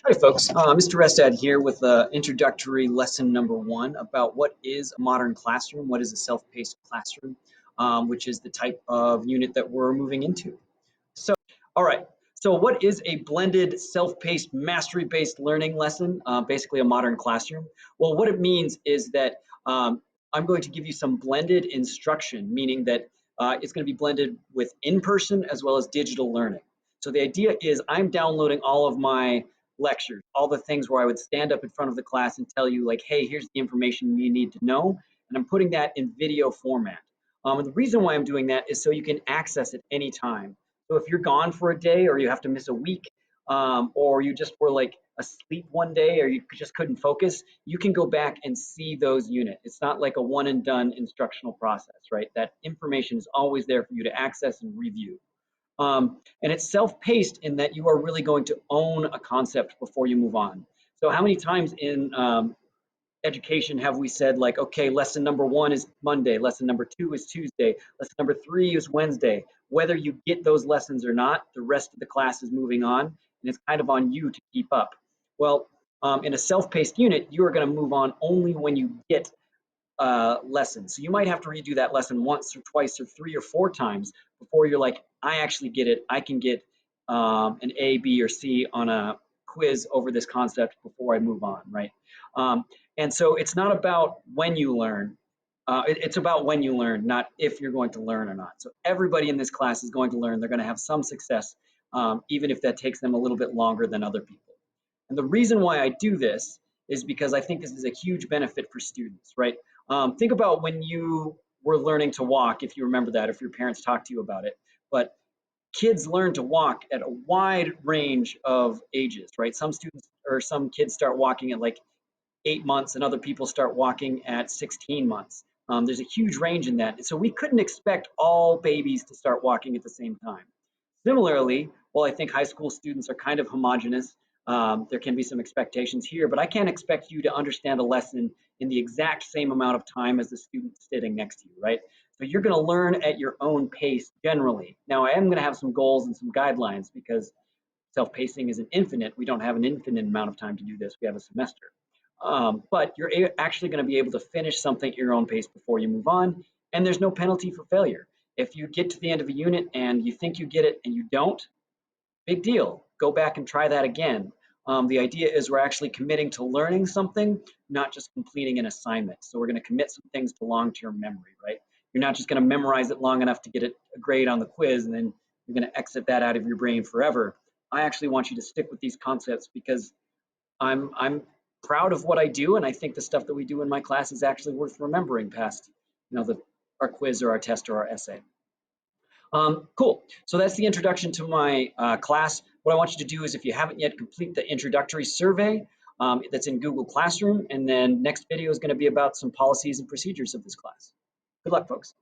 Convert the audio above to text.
Hi, folks. Mr. Restad here with introductory lesson number one about what is a modern classroom, what is a self-paced classroom, which is the type of unit that we're moving into. So, all right. So what is a blended self-paced mastery-based learning lesson, basically a modern classroom? Well, what it means is that I'm going to give you some blended instruction, meaning that it's going to be blended with in-person as well as digital learning. So the idea is I'm downloading all of my lectures, all the things where I would stand up in front of the class and tell you like, hey, here's the information you need to know. And I'm putting that in video format. And the reason why I'm doing that is so you can access it anytime. So if you're gone for a day or you have to miss a week, or you just were like asleep one day or you just couldn't focus, you can go back and see those units. It's not like a one and done instructional process, right? That information is always there for you to access and review. And it's self-paced in that you are really going to own a concept before you move on. So how many times in education have we said like, okay, lesson number one is Monday, lesson number two is Tuesday, lesson number three is Wednesday. Whether you get those lessons or not, the rest of the class is moving on, and it's kind of on you to keep up. Well, in a self-paced unit, you are going to move on only when you get lesson. So you might have to redo that lesson once or twice or three or four times before you're like, I actually get it. I can get an A, B, or C on a quiz over this concept before I move on, right? And so it's not about when you learn. It's about when you learn, not if you're going to learn or not. So everybody in this class is going to learn. They're going to have some success, even if that takes them a little bit longer than other people. And the reason why I do this is because I think this is a huge benefit for students, right? Think about when you were learning to walk, if you remember that, if your parents talked to you about it. But kids learn to walk at a wide range of ages, right? Some students or some kids start walking at like 8 months and other people start walking at 16 months. There's a huge range in that. So we couldn't expect all babies to start walking at the same time. Similarly, while I think high school students are kind of homogenous, there can be some expectations here, but I can't expect you to understand a lesson in the exact same amount of time as the student sitting next to you, right? So you're going to learn at your own pace generally. Now, I am going to have some goals and some guidelines because self-pacing isn't infinite. We don't have an infinite amount of time to do this. We have a semester. But you're actually going to be able to finish something at your own pace before you move on, and there's no penalty for failure. If you get to the end of a unit and you think you get it and you don't, big deal. Go back and try that again. The idea is we're actually committing to learning something, not just completing an assignment. So we're going to commit some things to long-term memory, right? You're not just going to memorize it long enough to get a grade on the quiz and then you're going to exit that out of your brain forever. I actually want you to stick with these concepts because I'm proud of what I do, and I think the stuff that we do in my class is actually worth remembering past, our quiz or our test or our essay. Cool. So that's the introduction to my class. What I want you to do is, if you haven't yet, complete the introductory survey that's in Google Classroom, and then next video is going to be about some policies and procedures of this class. Good luck, folks.